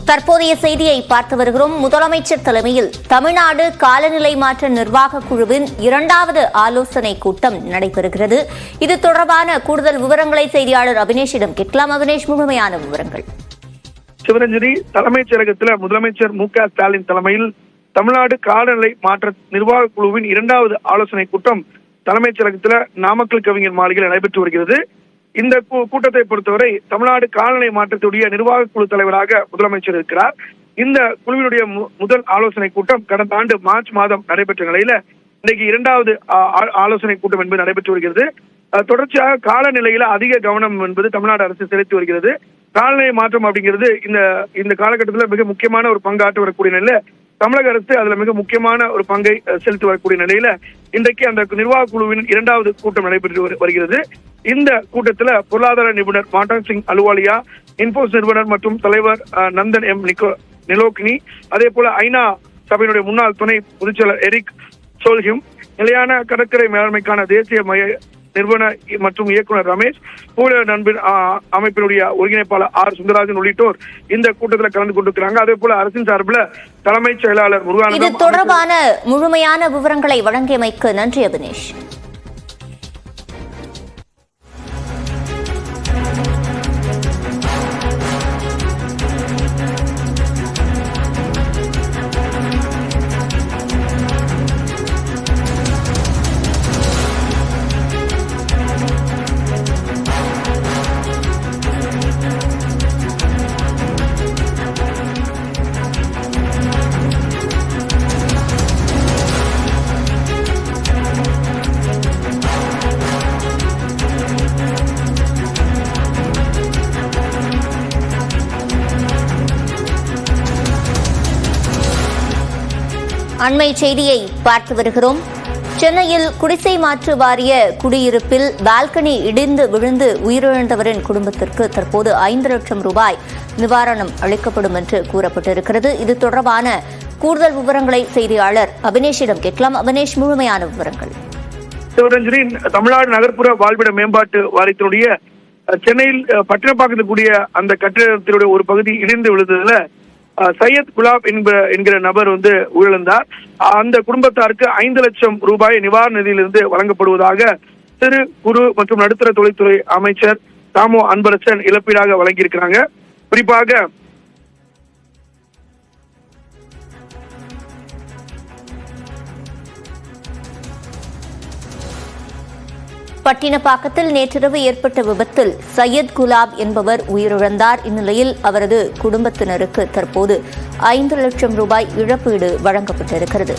தற்போதைய செய்தியை பார்த்து வருகிறோம். முதலமைச்சர் தலைமையில் தமிழ்நாடு காலநிலை மாற்ற நிர்வாக குழுவின் 2வது ஆலோசனை கூட்டம் நடைபெறுகிறது. இது தொடர்பான கூடுதல் விவரங்களை செய்தியாளர் அபினேஷிடம் கேட்கலாம். அபினேஷ், முழுமையான விவரங்கள். சிவரஞ்சனி, தலைமைச் செயலகத்தில் முதலமைச்சர் மு.க.ஸ்டாலின் தலைமையில் தமிழ்நாடு காலநிலை மாற்ற நிர்வாக குழுவின் 2வது ஆலோசனை கூட்டம் தலைமைச் செயலகத்தில் நாமக்கல் கவிஞர் மாளிகையில் நடைபெற்று வருகிறது. இந்த கூட்டத்தை பொறுத்தவரை தமிழ்நாடு காலநிலை மாற்றத்துடைய நிர்வாக குழு தலைவராக முதலமைச்சர் இருக்கிறார். இந்த குழுவினுடைய முதல் ஆலோசனை கூட்டம் கடந்த ஆண்டு மார்ச் மாதம் நடைபெற்ற நிலையில இன்னைக்கு 2வது ஆலோசனை கூட்டம் என்பது நடைபெற்று வருகிறது. தொடர்ச்சியாக காலநிலையில அதிக கவனம் என்பது தமிழ்நாடு அரசு செலுத்தி வருகிறது. காலநிலை மாற்றம் அப்படிங்கிறது இந்த காலகட்டத்தில் மிக முக்கியமான ஒரு பங்காற்ற வரக்கூடிய நிலையில தமிழக அரசு அதுல மிக முக்கியமான ஒரு பங்கை செலுத்தி வரக்கூடிய நிலையில இன்றைக்கு அந்த நிர்வாக குழுவின் 2வது கூட்டம் நடைபெற்று வருகிறது. இந்த கூட்டத்தில் பொருளாதார நிபுணர் மாட்டான் சிங் அலுவாலியா, இன்போஸ் நிறுவனர் மற்றும் தலைவர் நந்தன் எம் நிலோக்னி, அதே போல ஐநா சபையினுடைய முன்னாள் துணை பொதுச்செயலர் எரிக் சோல்ஹிம், நிலையான கடற்கரை மேலாண்மைக்கான தேசிய மைய நிறுவனர் மற்றும் இயக்குனர் ரமேஷ், பூல நண்பின் அமைப்பினுடைய ஒருங்கிணைப்பாளர் ஆர் சுந்தரராஜன் உள்ளிட்டோர் இந்த கூட்டத்தில் கலந்து கொண்டிருக்கிறாங்க. அதே போல அரசின் சார்பில் தலைமைச் செயலாளர் முருகானந்தம். இது தொடர்பான முழுமையான விவரங்களை வழங்கியமைக்கு நன்றி அபினேஷ். அண்மை செய்தியை பார்த்து வருகிறோம். சென்னையில் குடிசை மாற்று வாரிய குடியிருப்பில் பால்கனி இடிந்து விழுந்து உயிரிழந்தவரின் குடும்பத்திற்கு தற்போது 5 லட்சம் ரூபாய் நிவாரணம் அளிக்கப்படும் என்று கூறப்பட்டிருக்கிறது. இது தொடர்பான கூடுதல் விவரங்களை செய்தியாளர் அபினேஷிடம் கேட்கலாம். அபினேஷ், முழுமையான விவரங்கள். சிவரஞ்சனி, தமிழ்நாடு நகர்ப்புற வாழ்விட மேம்பாட்டு வாரியத்தினுடைய சென்னையில் பட்டினப்பாக்கத்தில் கூடிய அந்த கட்டிடத்தினுடைய ஒரு பகுதி இடிந்து விழுந்ததுல சையத் குலாப் என்கிற நபர் உயிரிழந்தார். அந்த குடும்பத்தாருக்கு 5 லட்சம் ரூபாய் நிவாரண நிதியிலிருந்து வழங்கப்படுவதாக சிறு குறு மற்றும் நடுத்தர தொழில்துறை அமைச்சர் தாமோ அன்பரசன் இழப்பீடாக வழங்கியிருக்கிறாங்க. குறிப்பாக பட்டினப்பாக்கத்தில் நேற்றிரவு ஏற்பட்ட விபத்தில் சையத் குலாப் என்பவர் உயிரிழந்தார். இந்நிலையில் அவரது குடும்பத்தினருக்கு தற்போது 5 லட்சம் ரூபாய் இழப்பீடு வழங்கப்பட்டிருக்கிறது.